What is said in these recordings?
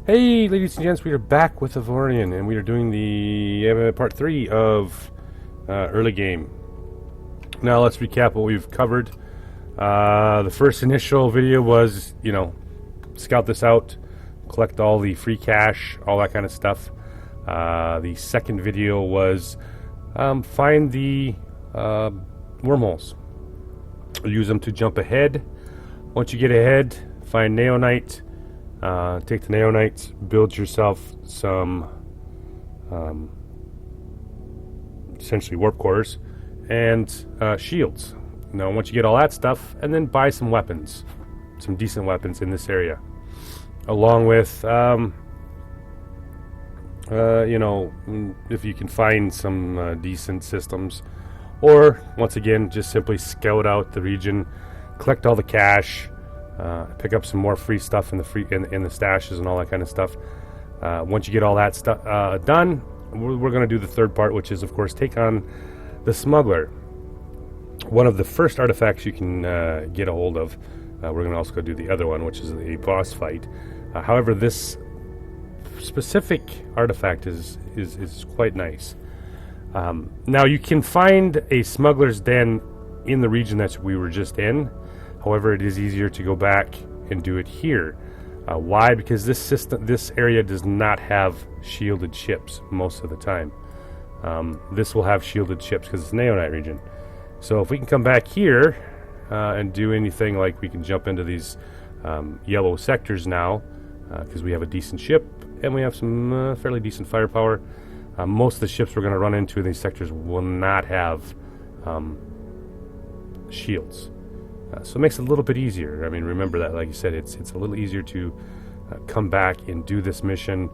Hey, ladies and gents, we are back with Avorion, and we are doing the part 3 of early game. Now, let's recap what we've covered. The first initial video was, scout this out, collect all the free cash, all that kind of stuff. The second video was find the wormholes. Use them to jump ahead. Once you get ahead, find Neonite. Take the Neonites, build yourself some essentially warp cores and shields. Now, once you get all that stuff, and then buy some weapons, some decent weapons in this area, along with if you can find some decent systems, or once again, just simply scout out the region, collect all the cash. Pick up some more free stuff in the stashes and all that kind of stuff. Once you get all that stuff done, we're going to do the third part, which is, of course, take on the Smuggler. One of the first artifacts you can get a hold of. We're going to also go do the other one, which is a boss fight. However, this specific artifact is quite nice. Now, you can find a Smuggler's Den in the region that we were just in. However, it is easier to go back and do it here. Why? Because this area does not have shielded ships most of the time. This will have shielded ships because it's a Neonite region. So if we can come back here and do anything like we can jump into these yellow sectors now, because we have a decent ship and we have some fairly decent firepower. Most of the ships we're going to run into in these sectors will not have shields. So it makes it a little bit easier. I mean, remember that, like you said, it's a little easier to come back and do this mission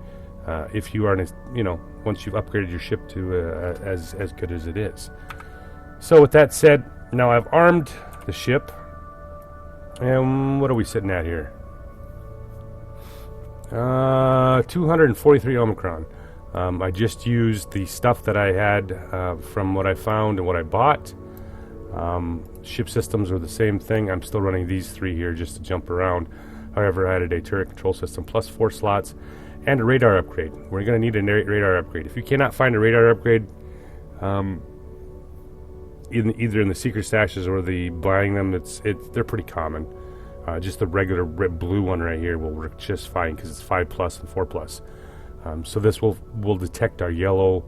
if you are, once you've upgraded your ship to as good as it is. So with that said, now I've armed the ship. And what are we sitting at here? 243 Omicron. I just used the stuff that I had from what I found and what I bought. Ship systems are the same thing. I'm still running these three here just to jump around. However, I added a turret control system plus 4 slots and a radar upgrade. We're going to need a radar upgrade. If you cannot find a radar upgrade, either in the secret stashes or the buying them, they're pretty common. Just the regular blue one right here will work just fine because it's 5+ and 4+. So this will detect our yellow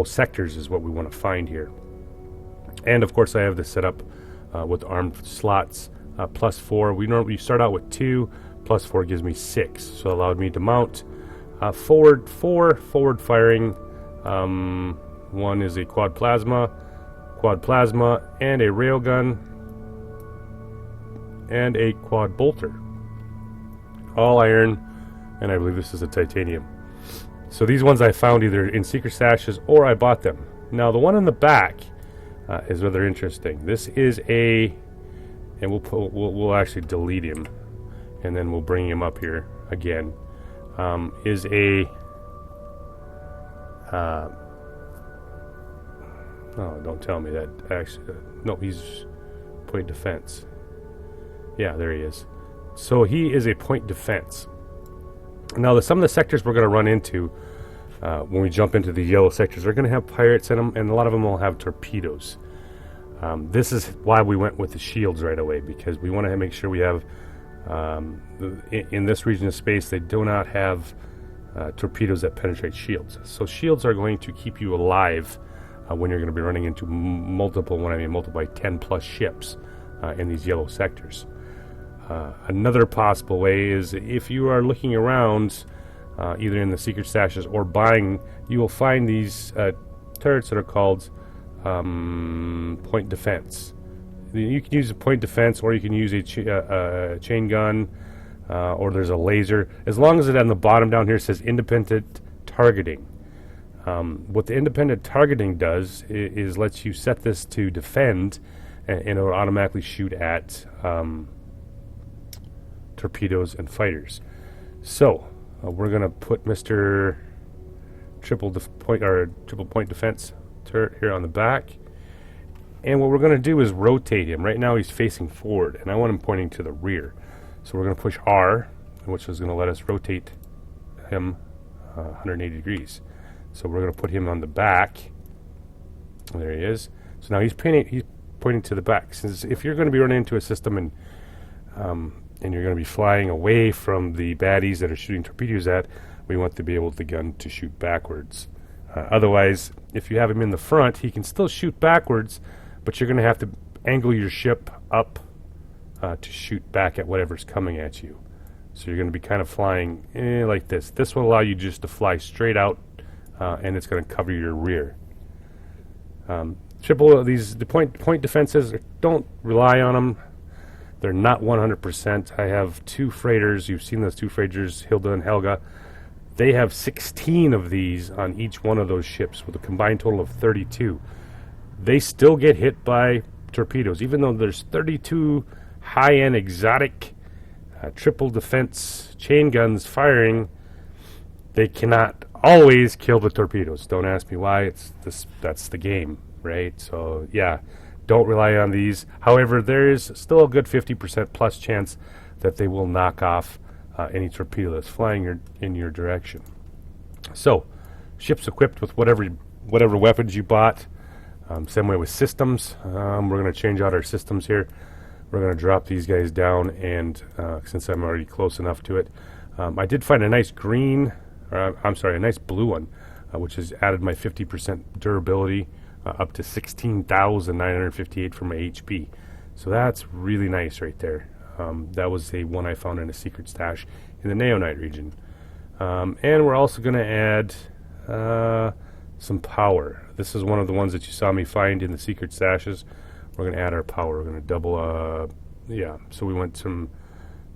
sectors is what we want to find here. And of course, I have this set up with armed slots plus 4. We normally start out with 2 plus 4 gives me 6, so it allowed me to mount forward firing. One is a quad plasma, and a railgun, and a quad bolter. All iron, and I believe this is a titanium. So these ones I found either in secret stashes or I bought them. Now the one in the back is rather interesting. This is and we'll actually delete him, and then we'll bring him up here again. Is a oh, don't tell me that actually. No, he's point defense. Yeah, there he is. So he is a point defense. Now, some of the sectors we're going to run into when we jump into the yellow sectors are going to have pirates in them, and a lot of them will have torpedoes. This is why we went with the shields right away, because we want to make sure we have, in this region of space, they do not have torpedoes that penetrate shields. So shields are going to keep you alive when you're going to be running into multiple by 10+ ships in these yellow sectors. Another possible way is if you are looking around, either in the secret stashes or buying, you will find these turrets that are called point defense. You can use a point defense, or you can use a chain gun, or there's a laser. As long as it on the bottom down here says independent targeting. What the independent targeting does is lets you set this to defend, and it will automatically shoot at torpedoes and fighters. So we're going to put Mr. triple point defense turret here on the back, and what we're going to do is rotate him. Right now he's facing forward, and I want him pointing to the rear. So we're going to push R which is going to let us rotate him 180 degrees. So we're going to put him on the back. There he is. So now he's pointing to the back. Since if you're going to be running into a system and you're going to be flying away from the baddies that are shooting torpedoes at, we want to be able the gun to shoot backwards. Otherwise, if you have him in the front, he can still shoot backwards, but you're going to have to angle your ship up to shoot back at whatever's coming at you. So you're going to be kind of flying like this. This will allow you just to fly straight out, and it's going to cover your rear. The point defenses, don't rely on them. They're not 100%. I have 2 freighters. You've seen those 2 freighters, Hilda and Helga. They have 16 of these on each one of those ships with a combined total of 32. They still get hit by torpedoes, even though there's 32 high-end exotic triple defense chain guns firing. They cannot always kill the torpedoes. Don't ask me why. That's the game, right? So yeah, don't rely on these. However, there is still a good 50% plus chance that they will knock off any torpedo that's flying in your direction. So, ships equipped with whatever weapons you bought. Same way with systems. We're going to change out our systems here. We're going to drop these guys down, and since I'm already close enough to it, I did find a nice a nice blue one, which has added my 50% durability up to 16,958 for my HP. So that's really nice right there. That was the one I found in a secret stash in the Neonite region. And we're also going to add some power. This is one of the ones that you saw me find in the secret stashes. We're going to add our power. We're going to double, so we went from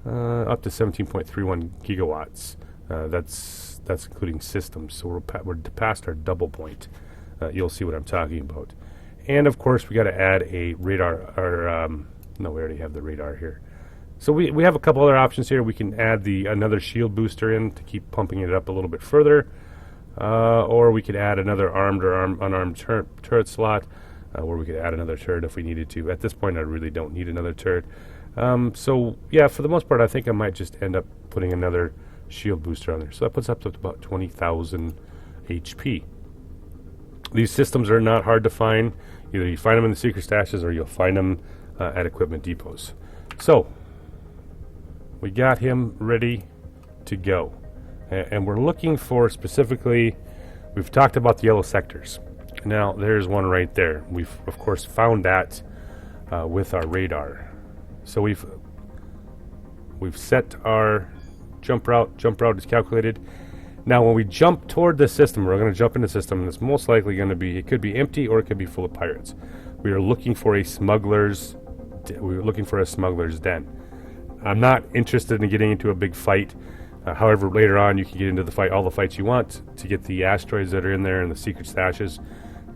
up to 17.31 gigawatts. That's including systems. So we're past our double point. You'll see what I'm talking about. And of course, we got to add a radar. No, we already have the radar here. So we have a couple other options here. We can add another shield booster in to keep pumping it up a little bit further. Or we could add another armed or unarmed turret slot, where we could add another turret if we needed to. At this point, I really don't need another turret. So yeah, for the most part, I think I might just end up putting another shield booster on there. So that puts up to about 20,000 HP. These systems are not hard to find. Either you find them in the secret stashes or you'll find them at equipment depots. So we got him ready to go. And we're looking for specifically, we've talked about the yellow sectors. Now, there's one right there. We've, of course, found that with our radar. So we've set our jump route. Jump route is calculated. Now, when we jump toward the system, we're going to jump into the system, and it's most likely going to be, it could be empty or it could be full of pirates. We are looking for a smuggler's den. I'm not interested in getting into a big fight. However, later on, you can get into the fight, all the fights you want to get the asteroids that are in there and the secret stashes.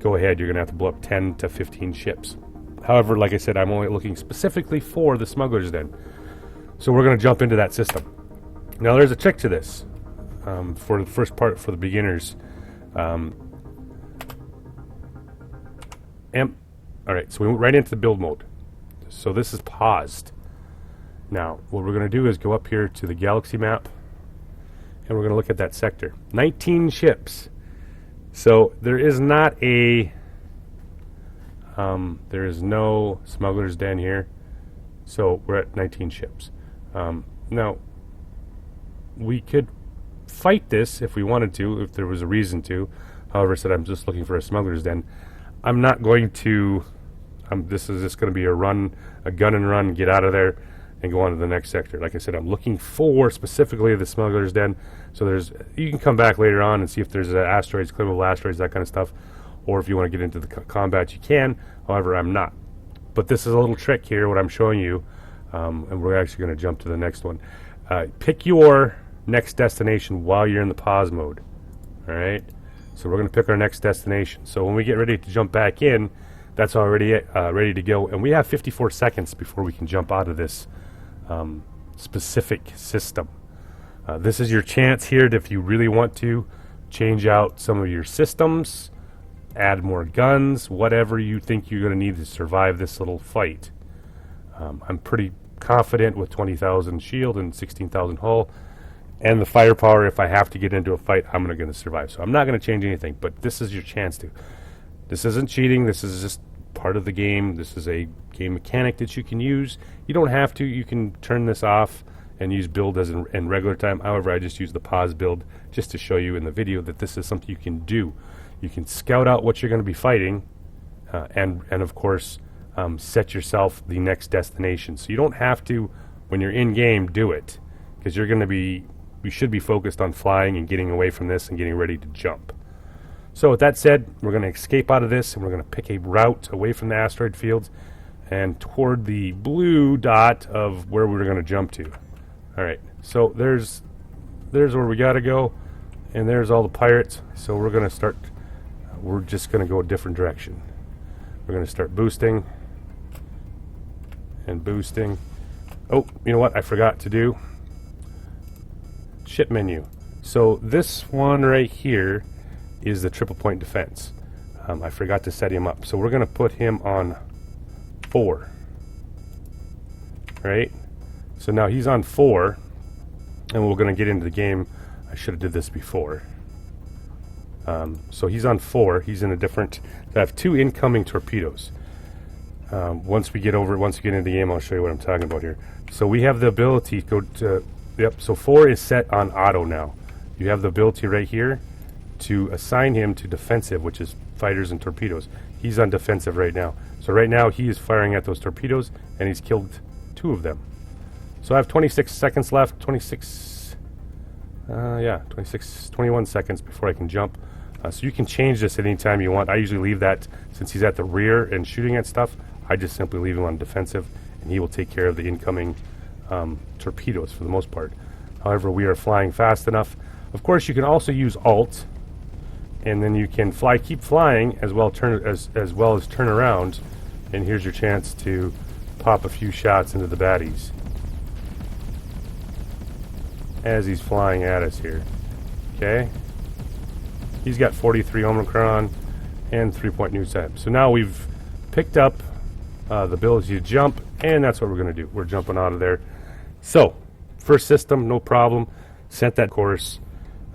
Go ahead, you're going to have to blow up 10 to 15 ships. However, like I said, I'm only looking specifically for the smuggler's den. So we're going to jump into that system. Now, there's a trick to this. For the first part, for the beginners. Alright, so we went right into the build mode. So this is paused. Now, what we're going to do is go up here to the galaxy map, and we're going to look at that sector. 19 ships. So there is not there is no smuggler's den here. So we're at 19 ships. Now, we could fight this if we wanted to, if there was a reason to. However, I said I'm just looking for a smuggler's den. I'm not going to. This is just going to be a gun and run, get out of there, and go on to the next sector. Like I said, I'm looking for specifically the smuggler's den. So you can come back later on and see if there's asteroids, climbable asteroids, that kind of stuff. Or if you want to get into the combat, you can. However, I'm not. But this is a little trick here, what I'm showing you, and we're actually going to jump to the next one. Pick your next destination while you're in the pause mode. All right. So we're going to pick our next destination. So when we get ready to jump back in, that's already ready to go, and we have 54 seconds before we can jump out of this specific system. This is your chance here if you really want to change out some of your systems, add more guns, whatever you think you're going to need to survive this little fight. I'm pretty confident with 20,000 shield and 16,000 hull and the firepower. If I have to get into a fight, I'm going to survive. So I'm not going to change anything, but this is your chance to. This isn't cheating. This is just part of the game. This is a game mechanic that you can use. You don't have to. You can turn this off and use build as in regular time. However, I just use the pause build just to show you in the video that this is something you can do. You can scout out what you're going to be fighting, and of course set yourself the next destination. So you don't have to, when you're in game, do it, because you're going to be. We should be focused on flying and getting away from this and getting ready to jump. So with that said, we're going to escape out of this, and we're going to pick a route away from the asteroid fields and toward the blue dot of where we're going to jump to. All right, so there's where we got to go, and there's all the pirates. So we're going to start. We're just going to go a different direction. We're going to start boosting and boosting. Oh, you know what? I forgot to do. Ship menu. So this one right here is the triple point defense. I forgot to set him up. So we're going to put him on 4. Right? So now he's on 4, and we're going to get into the game. I should have did this before. So he's on 4. He's in a different. I have 2 incoming torpedoes. Once we get into the game, I'll show you what I'm talking about here. So we have the ability to go to. Yep. So 4 is set on auto now. You have the ability right here to assign him to defensive, which is fighters and torpedoes. He's on defensive right now. So right now he is firing at those torpedoes, and he's killed 2 of them. So I have 26 seconds left. 21 seconds before I can jump. So you can change this at any time you want. I usually leave that, since he's at the rear and shooting at stuff, I just simply leave him on defensive, and he will take care of the incoming torpedoes for the most part. However, we are flying fast enough. Of course, you can also use Alt, and then you can keep flying as well as turn around. And here's your chance to pop a few shots into the baddies as he's flying at us here. Okay, he's got 43 Omicron and 3-point new set. So now we've picked up the ability to jump, and that's what we're going to do. We're jumping out of there. So, first system, no problem. Sent that course.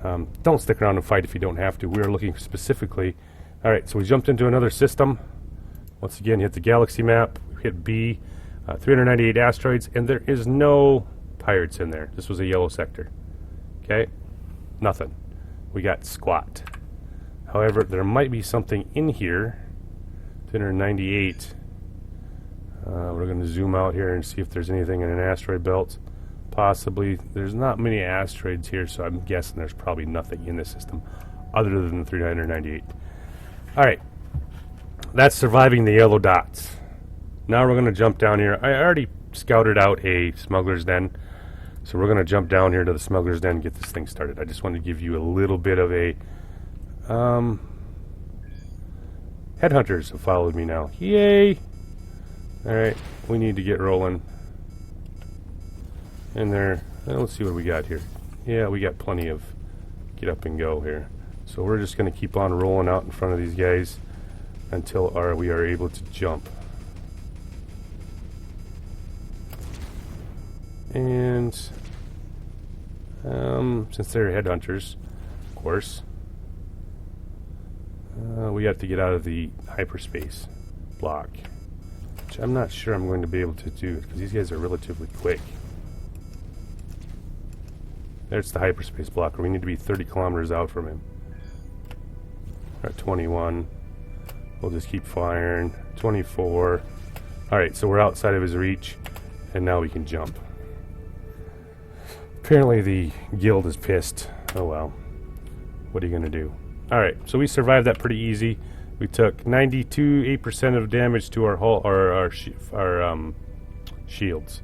Don't stick around and fight if you don't have to. We are looking specifically. All right, so we jumped into another system. Once again, hit the galaxy map. Hit B, 398 asteroids, and there is no pirates in there. This was a yellow sector. Okay, nothing. We got squat. However, there might be something in here. 398. We're going to zoom out here and see if there's anything in an asteroid belt. Possibly. There's not many asteroids here, so I'm guessing there's probably nothing in the system other than the 398. All right. That's surviving the yellow dots. Now we're going to jump down here. I already scouted out a smuggler's den, so we're going to jump down here to the smuggler's den and get this thing started. I just wanted to give you a little bit of a... headhunters have followed me now. Yay! Alright, we need to get rolling. And there, let's see what we got here. Yeah, we got plenty of get up and go here. So we're just going to keep on rolling out in front of these guys until we are able to jump. And since they're headhunters, of course, we have to get out of the hyperspace block. Which I'm not sure I'm going to be able to do, because these guys are relatively quick. There's the hyperspace blocker. We need to be 30 kilometers out from him. We're at 21. We'll just keep firing. 24. Alright, so we're outside of his reach, and now we can jump. Apparently the guild is pissed. Oh well. What are you going to do? Alright, so we survived that pretty easy. We took 8% of damage to our hull, our shields.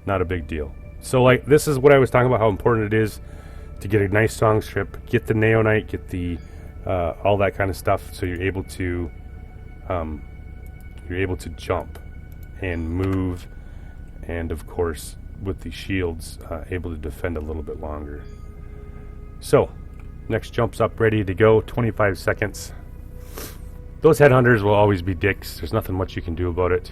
Not a big deal. So, like, this is what I was talking about, how important it is to get a nice song strip, get the neonite, get the all that kind of stuff, so you're able to jump and move, and of course, with the shields, able to defend a little bit longer. So, next jump's up, ready to go. 25 seconds. Those headhunters will always be dicks. There's nothing much you can do about it.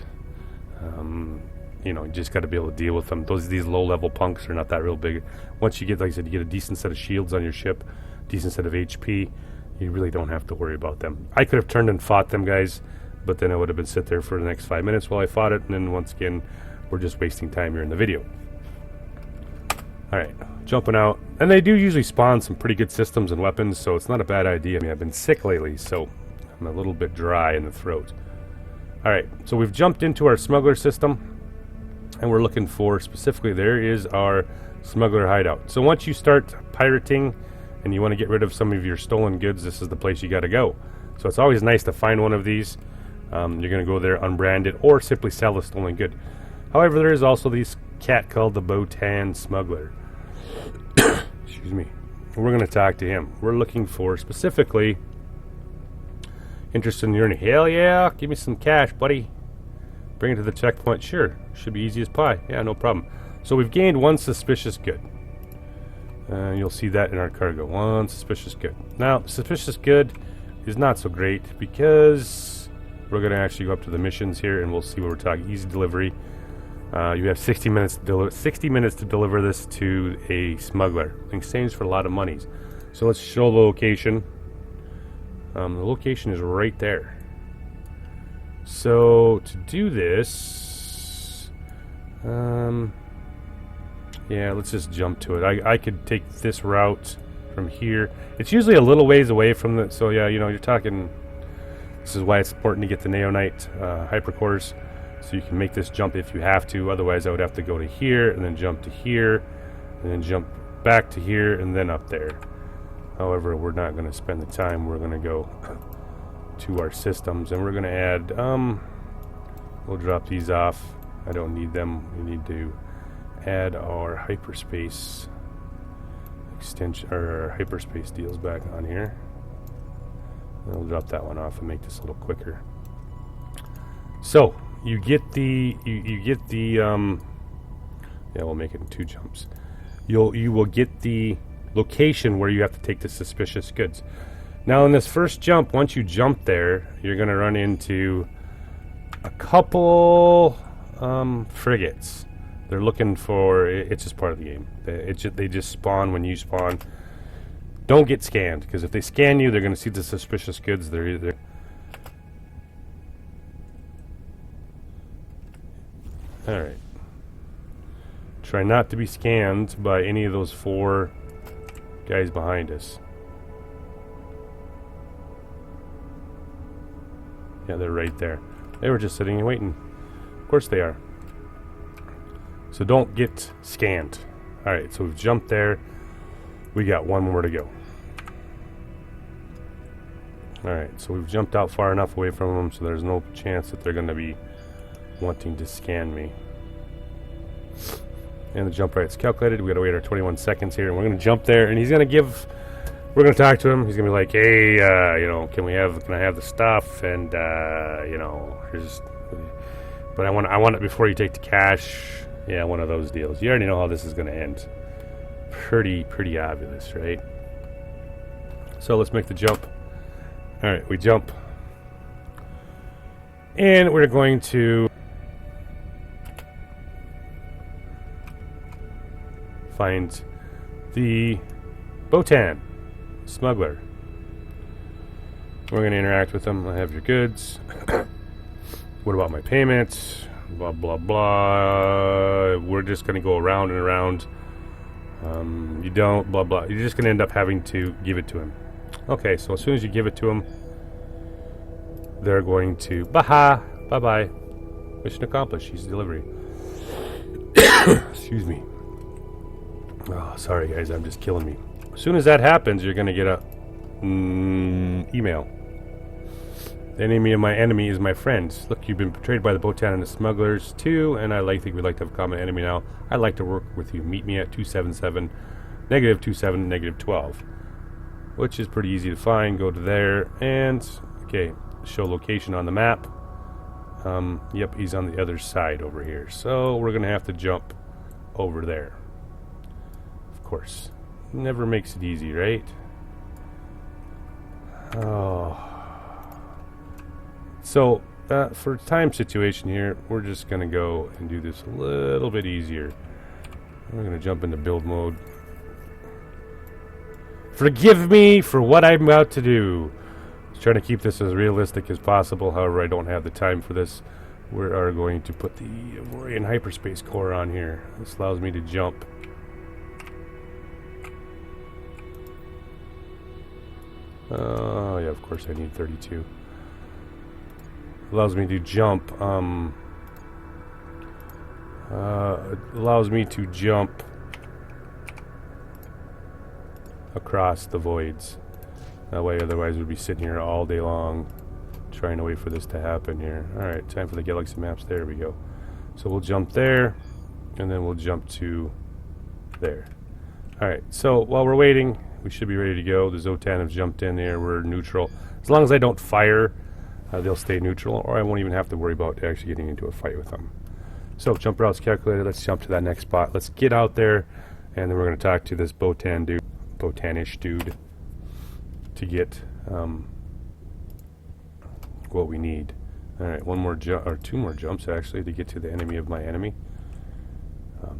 you know, you just got to be able to deal with them. These low-level punks are not that real big. Once you get, like I said, you get a decent set of shields on your ship, decent set of HP, you really don't have to worry about them. I could have turned and fought them, guys, but then I would have been sit there for the next 5 minutes while I fought it, and then once again, we're just wasting time here in the video. Alright, jumping out. And they do usually spawn some pretty good systems and weapons, so it's not a bad idea. I mean, I've been sick lately, so I'm a little bit dry in the throat. Alright, so we've jumped into our smuggler system, and we're looking for, specifically, there is our smuggler hideout. So once you start pirating, and you want to get rid of some of your stolen goods, this is the place you got to go. So it's always nice to find one of these. You're going to go there unbranded, or simply sell the stolen good. However, there is also this cat called the Bottan Smuggler. Excuse me. We're going to talk to him. We're looking for, specifically, interested in your... Hell yeah, give me some cash, buddy. Bring it to the checkpoint. Sure, should be easy as pie. Yeah, no problem. So we've gained one suspicious good. You'll see that in our cargo. One suspicious good. Now, suspicious good is not so great because we're going to actually go up to the missions here, and we'll see what we're talking. Easy delivery. You have 60 minutes to deliver this to a smuggler. In exchange for a lot of monies. So let's show the location. The location is right there. So to do this, yeah, let's just jump to it. I could take this route from here. It's usually a little ways away from the... So yeah, you know, you're talking... This is why it's important to get the Neonite hypercores, so you can make this jump if you have to. Otherwise, I would have to go to here, and then jump to here, and then jump back to here, and then up there. However, we're not going to spend the time. We're going to go to our systems, and we're going to add... we'll drop these off. I don't need them. We need to add our hyperspace extension, or our hyperspace deals back on here. I'll drop that one off and make this a little quicker. So you get the yeah, we'll make it in 2 jumps. You will get the location where you have to take the suspicious goods. Now in this first jump, once you jump there, you're going to run into a couple frigates. They're looking for... It's just part of the game. They just spawn when you spawn. Don't get scanned, because if they scan you, they're going to see the suspicious goods. They're either... Alright. Try not to be scanned by any of those 4 guys behind us. Yeah, they're right there. They were just sitting and waiting. Of course they are. So don't get scanned. Alright, so we've jumped there. We got 1 more to go. Alright, so we've jumped out far enough away from them so there's no chance that they're going to be wanting to scan me. And the jump right's calculated. We got to wait our 21 seconds here, and we're going to jump there, and he's going to give... We're going to talk to him. He's going to be like, hey, you know, can I have the stuff? And, you know, here's... But I want it before you take the cash. Yeah, one of those deals. You already know how this is going to end. Pretty obvious, right? So let's make the jump. Alright, we jump. And we're going to find the Bottan Smuggler. We're going to interact with them. I have your goods. What about my payments? Blah, blah, blah. We're just going to go around and around. You don't, blah, blah. You're just going to end up having to give it to him. Okay, so as soon as you give it to him, they're going to... Baha! Bye-bye. Mission accomplished. Easy delivery. Excuse me. Oh, sorry, guys. I'm just killing me. As soon as that happens, you're going to get a... email. The enemy of my enemy is my friend. Look, you've been betrayed by the Bottan and the smugglers too, and I think we'd like to have a common enemy now. I'd like to work with you. Meet me at 277, -27, -12. Which is pretty easy to find. Go to there, and... Okay, show location on the map. Yep, he's on the other side over here. So, we're going to have to jump over there. Of course. Never makes it easy, right? Oh... So, for time situation here, we're just going to go and do this a little bit easier. We're going to jump into build mode. Forgive me for what I'm about to do. I'm trying to keep this as realistic as possible. However, I don't have the time for this. We are going to put the Avorion hyperspace core on here. This allows me to jump. Oh, yeah, of course I need 32. Allows me to jump. Allows me to jump across the voids. That way, otherwise we'd be sitting here all day long trying to wait for this to happen here. Alright, time for the galaxy maps. There we go. So we'll jump there, and then we'll jump to there. Alright, so while we're waiting, we should be ready to go. The Zotan have jumped in there. We're neutral. As long as I don't fire, they'll stay neutral, or I won't even have to worry about actually getting into a fight with them. So, jump routes calculated. Let's jump to that next spot. Let's get out there, and then we're going to talk to this Botanish dude, to get what we need. Alright, one more jump, or two more jumps actually, to get to the enemy of my enemy.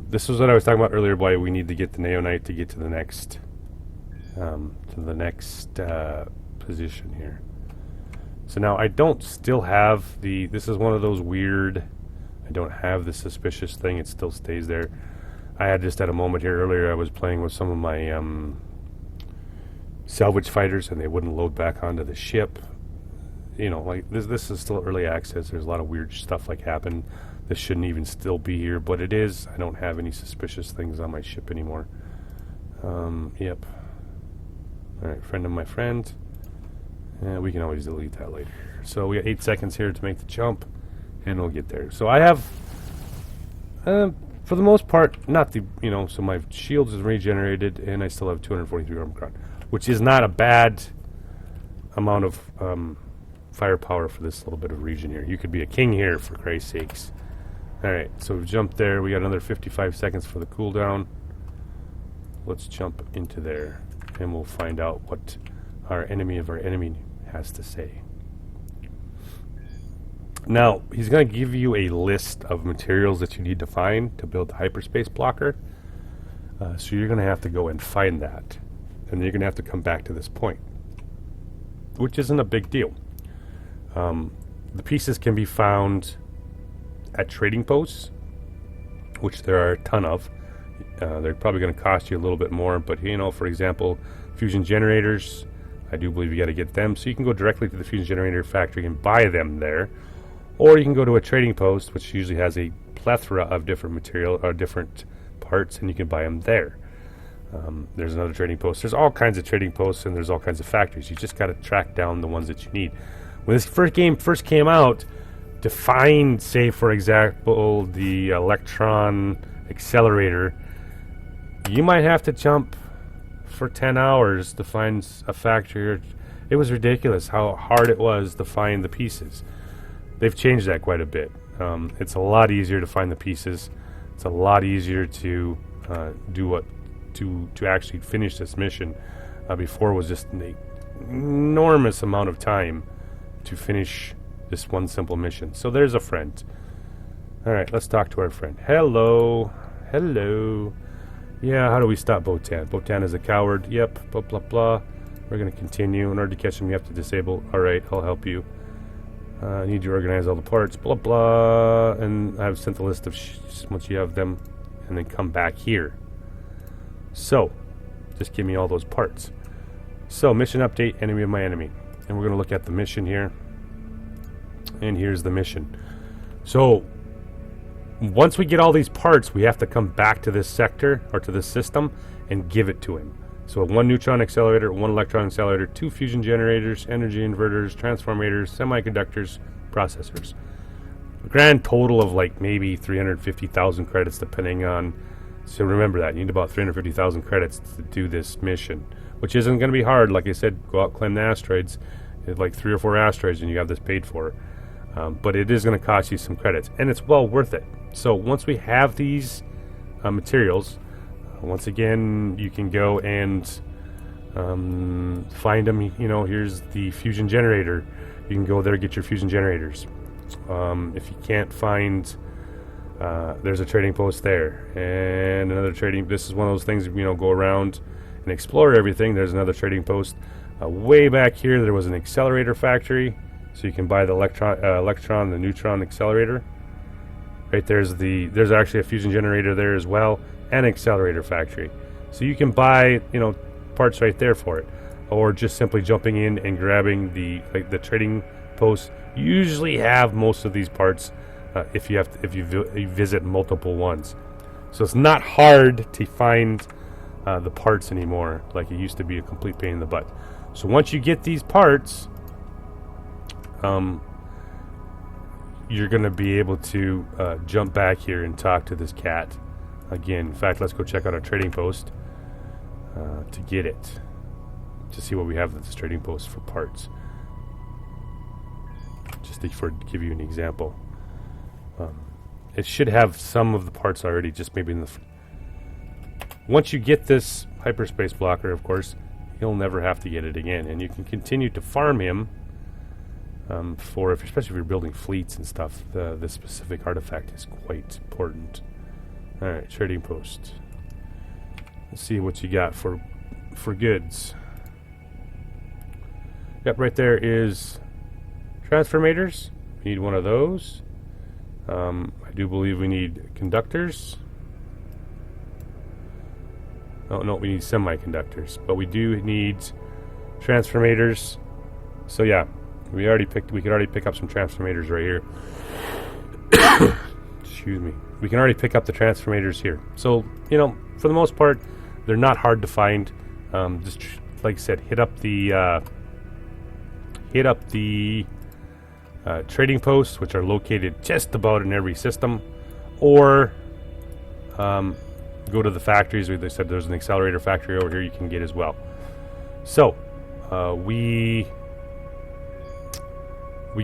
This is what I was talking about earlier, why we need to get the Neonite to get to the next position here. So now I don't still have the, this is one of those weird, I don't have the suspicious thing, it still stays there. I had just had a moment here earlier, I was playing with some of my salvage fighters and they wouldn't load back onto the ship. You know, like this is still early access, there's a lot of weird stuff like happened. This shouldn't even still be here, but it is. I don't have any suspicious things on my ship anymore. Yep. Alright, friend of my friend. We can always delete that later. So we got 8 seconds here to make the jump, and we'll get there. So I have, for the most part, not the, you know, so my shields is regenerated, and I still have 243 armor crown, which is not a bad amount of firepower for this little bit of region here. You could be a king here, for Christ's sakes. Alright, so we've jumped there. We got another 55 seconds for the cooldown. Let's jump into there, and we'll find out what our enemy of our enemy has to say. Now, he's going to give you a list of materials that you need to find to build the hyperspace blocker. So you're going to have to go and find that. And then you're going to have to come back to this point, which isn't a big deal. The pieces can be found at trading posts, which there are a ton of. They're probably going to cost you a little bit more, but you know, for example, fusion generators, I do believe you got to get them. So you can go directly to the fusion generator factory and buy them there, or you can go to a trading post, which usually has a plethora of different material or different parts, and you can buy them there. There's another trading post. There's all kinds of trading posts, and there's all kinds of factories. You just got to track down the ones that you need. When this game first came out, to find, say, for example, the electron accelerator, you might have to jump for 10 hours to find a factory. It was ridiculous how hard it was to find the pieces. They've changed that quite a bit. It's a lot easier to find the pieces. It's a lot easier to to actually finish this mission. Before it was just an enormous amount of time to finish this one simple mission. So there's a friend. Alright, let's talk to our friend. Hello. Hello. Yeah, how do we stop Bottan? Bottan is a coward. Yep, blah, blah, blah. We're going to continue. In order to catch him, you have to disable. Alright, I'll help you. I need to organize all the parts. Blah, blah. And I've sent the list of once you have them. And then come back here. So, just give me all those parts. So, mission update, enemy of my enemy. And we're going to look at the mission here. And here's the mission. So, once we get all these parts, we have to come back to this sector, or to this system, and give it to him. So, 1 neutron accelerator, 1 electron accelerator, 2 fusion generators, energy inverters, transformators, semiconductors, processors. A grand total of like maybe 350,000 credits, depending on... So remember that, you need about 350,000 credits to do this mission, which isn't going to be hard. Like I said, go out, claim the asteroids. Like 3 or 4 asteroids, and you have this paid for. But it is going to cost you some credits, and it's well worth it. So once we have these materials, once again, you can go and find them. You know, here's the fusion generator. You can go there, get your fusion generators. If you can't find, there's a trading post there, and another trading. This is one of those things, go around and explore everything. There's another trading post. Way back here, there was an accelerator factory, so you can buy the electron, the neutron accelerator. Right there's actually a fusion generator there as well, and accelerator factory. So you can buy, parts right there for it, or just simply jumping in and grabbing the trading posts. You usually have most of these parts if you visit multiple ones. So it's not hard to find the parts anymore, like it used to be a complete pain in the butt. So once you get these parts, you're going to be able to jump back here and talk to this cat again. In fact, let's go check out our trading post to get it, to see what we have at this trading post for parts. Just to give you an example. It should have some of the parts already, just maybe in the... Once you get this hyperspace blocker, of course, you'll never have to get it again. And you can continue to farm him especially if you're building fleets and stuff. The specific artifact is quite important. Alright, trading post. Let's see what you got for goods. Yep, right there is transformators. We need one of those. I do believe we need conductors. Oh no, we need semiconductors, but we do need transformators. So yeah, we could already pick up some transformators right here. Excuse me. We can already pick up the transformators here. So, for the most part, they're not hard to find. Just like I said, hit up the trading posts, which are located just about in every system, or go to the factories. Where they said there's an accelerator factory over here you can get as well. So we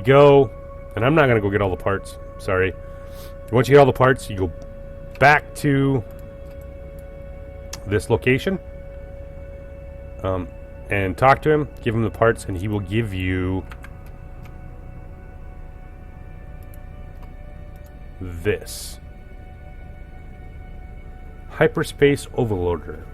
go, and I'm not going to go get all the parts. Sorry. Once you get all the parts, you go back to this location and talk to him, give him the parts, and he will give you this hyperspace overloader.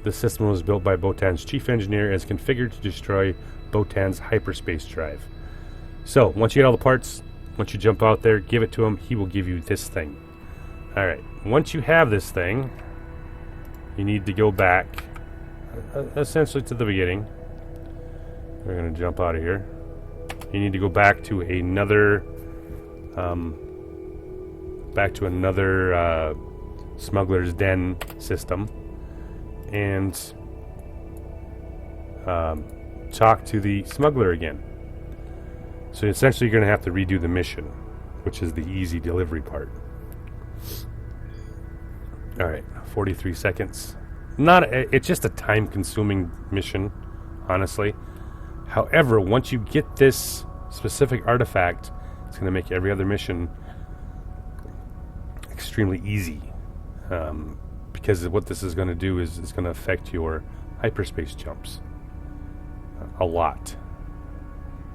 This system was built by Bottan's chief engineer and is configured to destroy Bottan's hyperspace drive. So once you get all the parts, once you jump out there, give it to him, he will give you this thing. Alright, once you have this thing, you need to go back essentially to the beginning. We're going to jump out of here. You need to go back to another Smuggler's Den system and talk to the Smuggler again. So essentially you're going to have to redo the mission, which is the easy delivery part. Alright, 43 seconds. It's just a time-consuming mission, honestly. However, once you get this specific artifact, it's going to make every other mission extremely easy. Because what this is going to do is it's going to affect your hyperspace jumps a lot.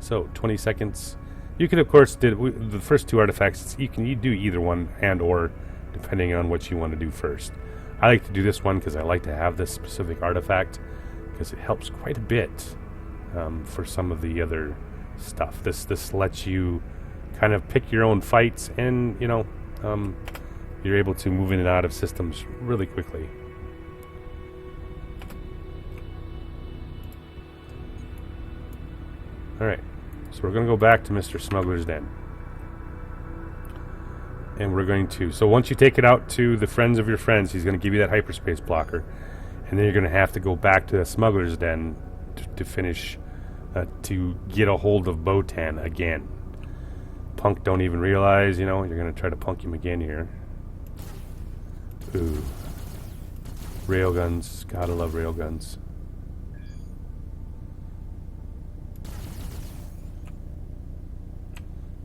So 20 seconds. You can, of course, the first two artifacts. You do either one or depending on what you want to do first. I like to do this one because I like to have this specific artifact because it helps quite a bit for some of the other stuff. This lets you kind of pick your own fights, and you're able to move in and out of systems really quickly. Alright, so we're going to go back to Mr. Smuggler's Den. And we're going to... So once you take it out to the friends of your friends, he's going to give you that hyperspace blocker. And then you're going to have to go back to the Smuggler's Den to finish... to get a hold of Bottan again. Punk don't even realize, you're going to try to punk him again here. Ooh. Railguns. Gotta love railguns.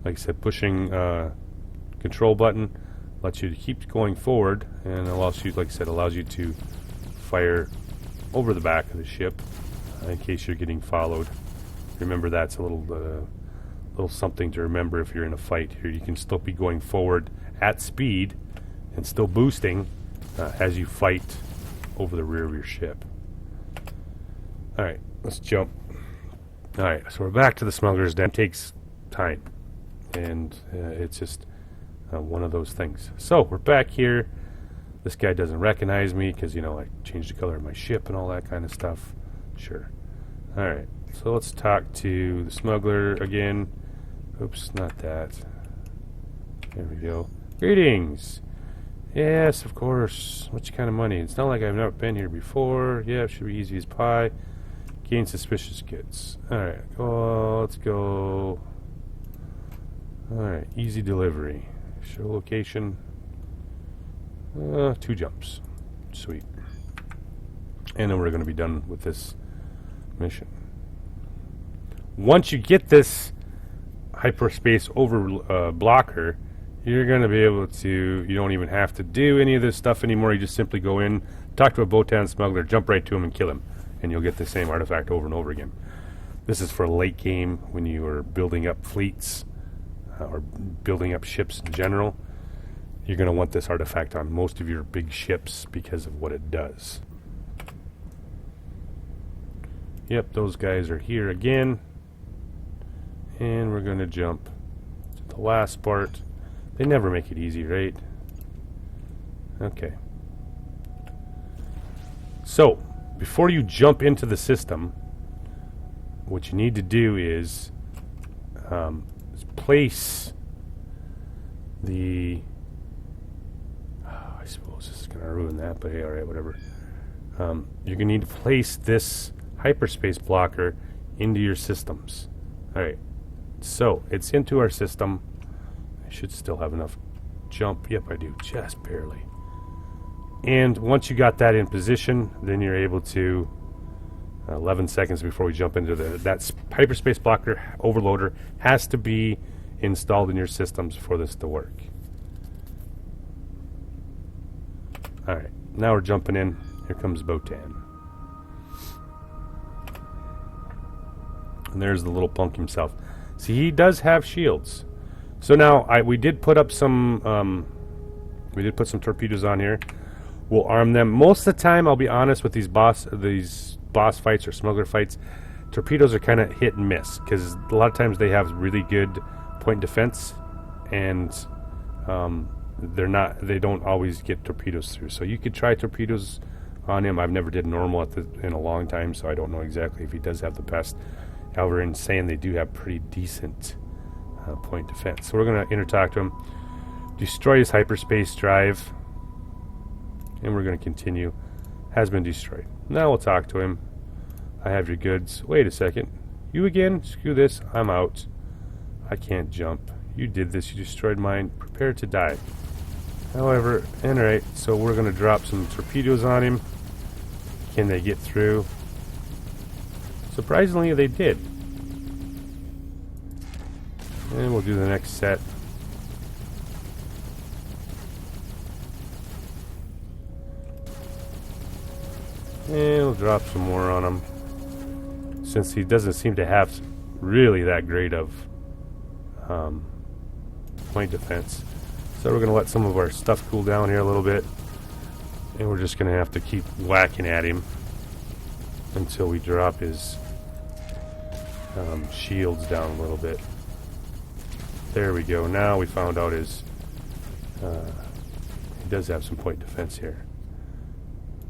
Like I said, pushing control button lets you to keep going forward, and allows you, like I said, allows you to fire over the back of the ship in case you're getting followed. Remember, that's a little little something to remember if you're in a fight here. You can still be going forward at speed and still boosting as you fight over the rear of your ship. Alright, let's jump. Alright, so we're back to the smuggler's den. It takes time. And it's just one of those things. So, we're back here. This guy doesn't recognize me because, you know, I changed the color of my ship and all that kind of stuff. Sure. Alright, so let's talk to the smuggler again. Oops, not that. There we go. Greetings! Yes, of course. What kind of money? It's not like I've never been here before. Yeah, it should be easy as pie. Gain suspicious goods. Alright, let's go. Alright, easy delivery. Show location. 2 jumps. Sweet. And then we're going to be done with this mission. Once you get this hyperspace over blocker, you're going to be able to, you don't even have to do any of this stuff anymore. You just simply go in, talk to a Bottan smuggler, jump right to him and kill him. And you'll get the same artifact over and over again. This is for late game when you are building up fleets or building up ships in general. You're going to want this artifact on most of your big ships because of what it does. Yep, those guys are here again. And we're going to jump to the last part. They never make it easy, right? Okay. So, before you jump into the system, what you need to do is place the... I suppose this is going to ruin that, but hey, alright, whatever. You're going to need to place this hyperspace blocker into your systems. Alright, so it's into our system. I should still have enough jump. Yep, I do, just barely. And once you got that in position, then you're able to 11 seconds before we jump into that hyperspace blocker overloader has to be installed in your systems for this to work. Alright, now we're jumping in. Here comes Bottan. And there's the little punk himself. See, he does have shields. So now we did put up some torpedoes on here. We'll arm them. Most of the time, I'll be honest, with these boss fights or smuggler fights, torpedoes are kind of hit and miss because a lot of times they have really good point defense, and they don't always get torpedoes through. So you could try torpedoes on him. I've never did normal in a long time, so I don't know exactly if he does have the best. However, in saying they do have pretty decent point defense. So we're going to intertalk to him, destroy his hyperspace drive, and we're going to continue. Has been destroyed. Now we'll talk to him. I have your goods. Wait a second. You again? Screw this. I'm out. I can't jump. You did this. You destroyed mine. Prepare to die. However, alright, so we're going to drop some torpedoes on him. Can they get through? Surprisingly, they did. And we'll do the next set. And we'll drop some more on him. Since he doesn't seem to have really that great of point defense. So we're going to let some of our stuff cool down here a little bit. And we're just going to have to keep whacking at him until we drop his shields down a little bit. There we go. Now we found out his... he does have some point defense here.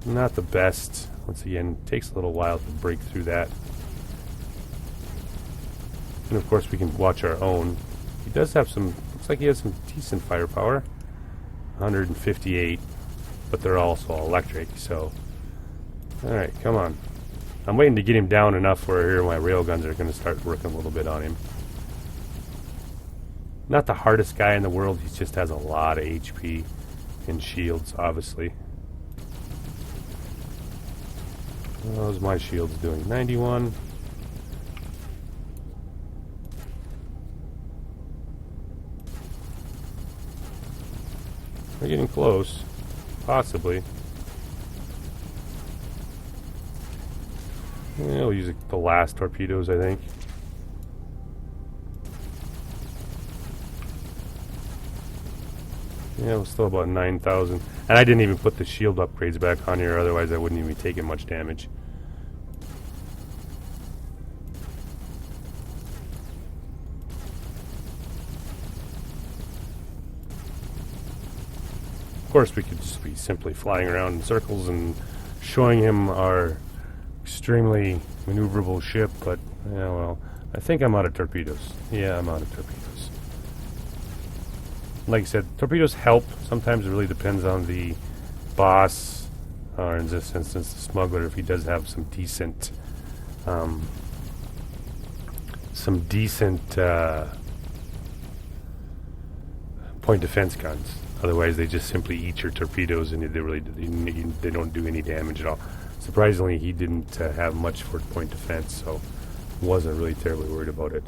Not the best. Once again, takes a little while to break through that. And of course we can watch our own. He does have some... Looks like he has some decent firepower. 158. But they're also electric, so... Alright, come on. I'm waiting to get him down enough where here my railguns are going to start working a little bit on him. Not the hardest guy in the world, he just has a lot of HP and shields, obviously. How's my shields doing? 91. We're getting close. Possibly. Yeah, we'll use the last torpedoes, I think. Yeah, it was still about 9,000. And I didn't even put the shield upgrades back on here, otherwise I wouldn't even be taking much damage. Of course, we could just be simply flying around in circles and showing him our extremely maneuverable ship, but, yeah, well, I think I'm out of torpedoes. Yeah, I'm out of torpedoes. Like I said, torpedoes help. Sometimes it really depends on the boss, or in this instance, the smuggler, if he does have some decent, point defense guns. Otherwise, they just simply eat your torpedoes, and they don't do any damage at all. Surprisingly, he didn't have much for point defense, so wasn't really terribly worried about it.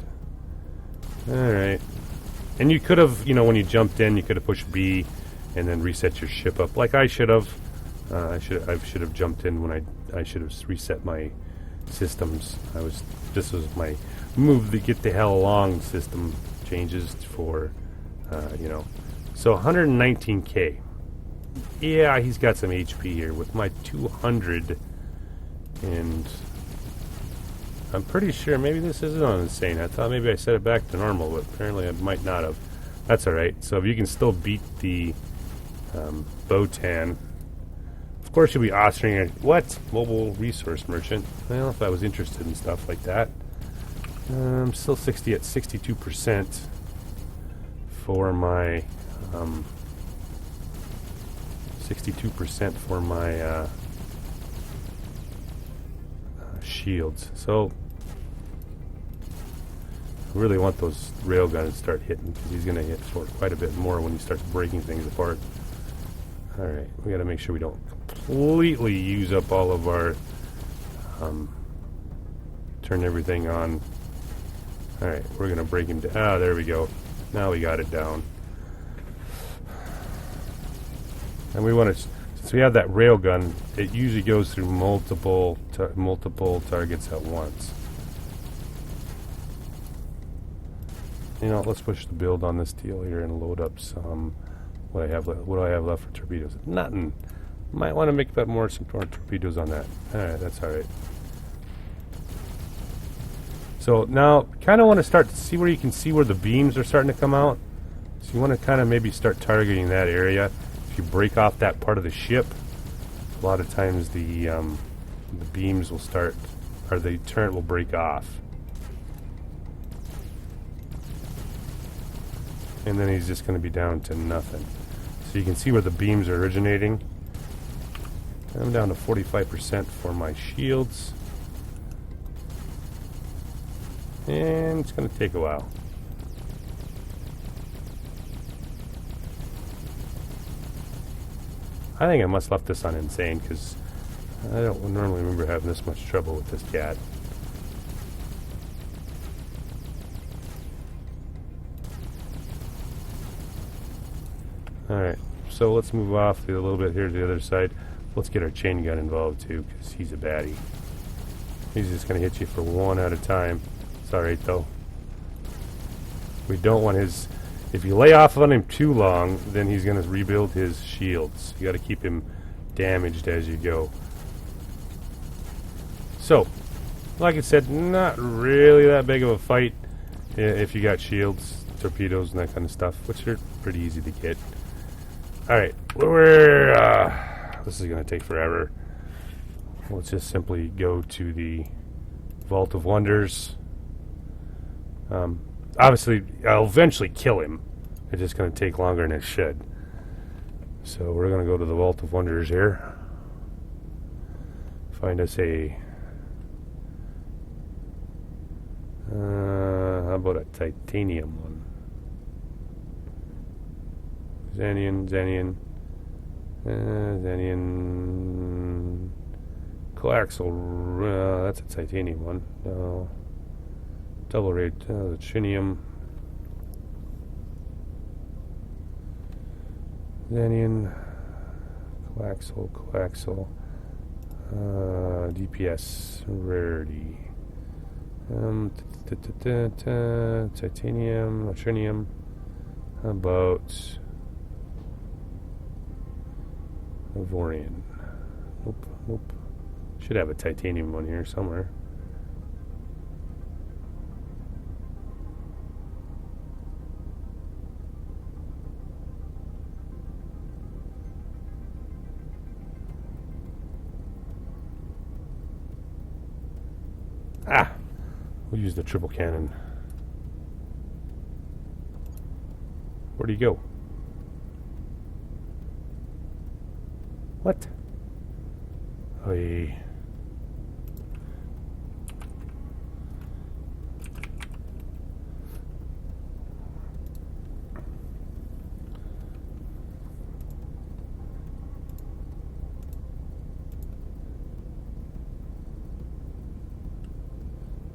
All right, and you could have, when you jumped in, you could have pushed B, and then reset your ship up, like I should have. I should have jumped in when I should have reset my systems. This was my move to get the hell along system changes for, So 119k. Yeah, he's got some HP here with my 200, and I'm pretty sure maybe this isn't on insane. I thought maybe I set it back to normal, but apparently I might not have. That's alright. So if you can still beat the Bottan, of course you'll be Austrian. What? Mobile resource merchant. Well, if I was interested in stuff like that. I'm still 62% for my 62% for my shields. So I really want those railguns to start hitting, because he's going to hit for quite a bit more when he starts breaking things apart. Alright, we got to make sure we don't completely use up all of our turn everything on. Alright, we're going to break him down. Ah, there we go. Now we got it down. And we want to, since we have that railgun, it usually goes through multiple targets at once. Let's push the build on this deal here and load up some. What do I have left for torpedoes? Nothing. Might want to make some more torpedoes on that. Alright, that's alright. So now, kind of want to start to see where you can see where the beams are starting to come out. So you want to kind of maybe start targeting that area. If you break off that part of the ship, a lot of times the beams will start, or the turret will break off. And then he's just going to be down to nothing. So you can see where the beams are originating. I'm down to 45% for my shields. And it's going to take a while. I think I must have left this on insane, because I don't normally remember having this much trouble with this cat. Alright, so let's move off a little bit here to the other side. Let's get our chain gun involved too, because he's a baddie. He's just going to hit you for one at a time. It's alright though. We don't want his... If you lay off on him too long, then he's going to rebuild his shields. You got to keep him damaged as you go. So, like I said, not really that big of a fight if you got shields, torpedoes, and that kind of stuff, which are pretty easy to get. Alright, this is going to take forever. Let's just simply go to the Vault of Wonders. Obviously, I'll eventually kill him. It's just going to take longer than it should. So we're going to go to the Vault of Wonders here. Find us a... how about a titanium one? Xenian. Coaxial. That's a titanium one. No. Double rate. The trinium. Xenian. Coaxial. DPS. Rarity. Titanium. Trinium. How about Avorion. Nope, nope. Should have a titanium one here somewhere. Ah! We'll use the triple cannon. Where'd he go? What? Oy.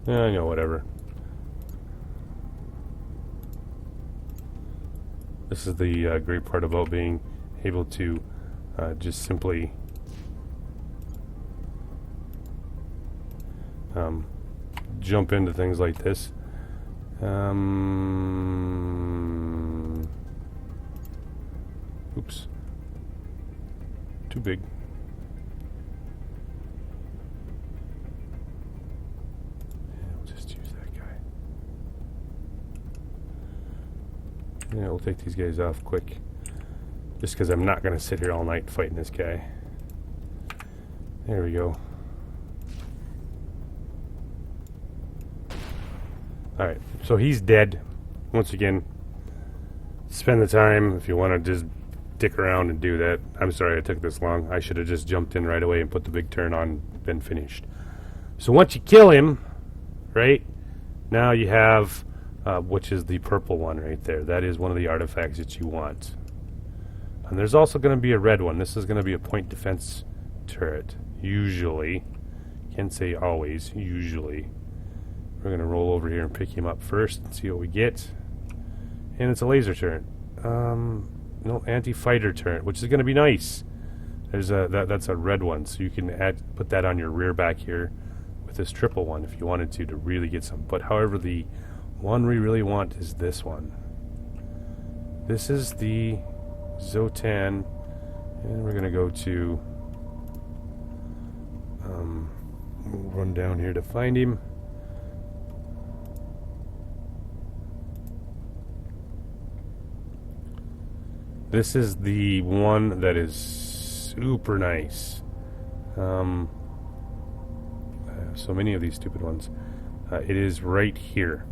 I know, whatever. This is the great part about being able to just simply jump into things like this. Oops. Too big. Yeah, we'll take these guys off quick. Just because I'm not going to sit here all night fighting this guy. There we go. Alright, so he's dead. Once again, spend the time if you want to just dick around and do that. I'm sorry I took this long. I should have just jumped in right away and put the big turn on, been finished. So once you kill him, right, now you have... which is the purple one right there. That is one of the artifacts that you want. And there's also going to be a red one. This is going to be a point defense turret. Usually. Can't say always. Usually. We're going to roll over here and pick him up first and see what we get. And it's a laser turret. No, anti-fighter turret, which is going to be nice. There's that's a red one, so you can put that on your rear back here with this triple one if you wanted to really get some. But however, the one we really want is this one. This is the Zotan, and we're gonna go to we'll run down here to find him. This is the one that is super nice. So many of these stupid ones. It is right here.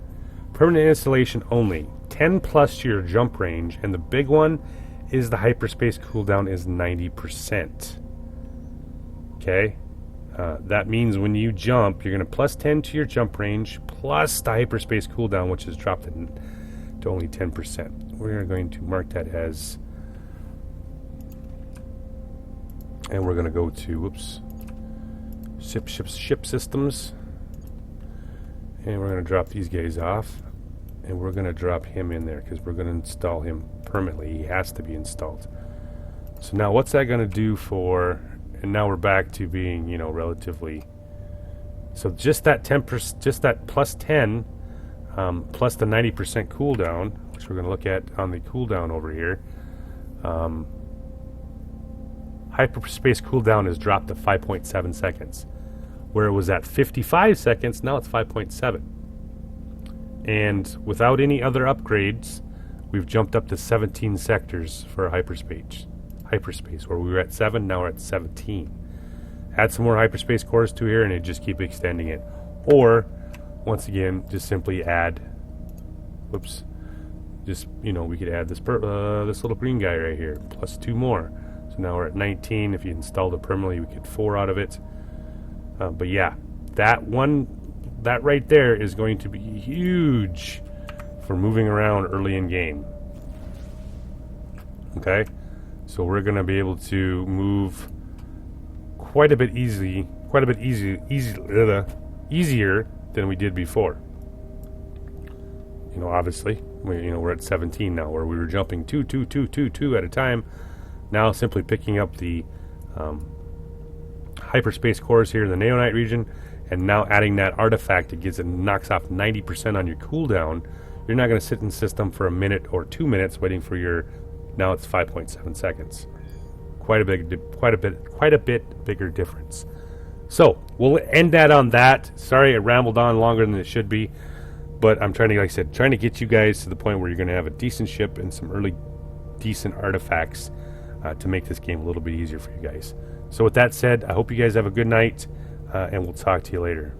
Permanent installation only. 10 plus to your jump range. And the big one is the hyperspace cooldown is 90%. Okay? That means when you jump, you're going to plus 10 to your jump range, plus the hyperspace cooldown, which is dropped to only 10%. We're going to mark that as... And we're going to go to, whoops, ship systems. And we're going to drop these guys off. And we're going to drop him in there because we're going to install him permanently. He has to be installed. So now what's that going to do for... And now we're back to being, you know, relatively... So just that 10%, just that plus 10, plus the 90% cooldown, which we're going to look at on the cooldown over here. Hyperspace cooldown is dropped to 5.7 seconds. Where it was at 55 seconds, now it's 5.7. And without any other upgrades, we've jumped up to 17 sectors for hyperspace. Where we were at 7, now we're at 17. Add some more hyperspace cores to here and it just keep extending it. Or, once again, just simply add... Whoops. Just, you know, we could add this this little green guy right here, plus 2 more. So now we're at 19. If you installed it permanently, we get 4 out of it. But yeah, that right there is going to be huge for moving around early in game. Okay, so we're going to be able to move quite a bit easier than we did before. You know, obviously, we're at 17 now, where we were jumping 2 at a time. Now simply picking up the hyperspace cores here in the Neonite region, and now adding that artifact, it knocks off 90% on your cooldown. You're not going to sit in system for a minute or 2 minutes waiting for your... Now it's 5.7 seconds. quite a bit bigger difference. So we'll end that on that. Sorry, I rambled on longer than it should be, but I'm trying to, like I said, trying to get you guys to the point where you're going to have a decent ship and some early decent artifacts to make this game a little bit easier for you guys. So with that said, I hope you guys have a good night, and we'll talk to you later.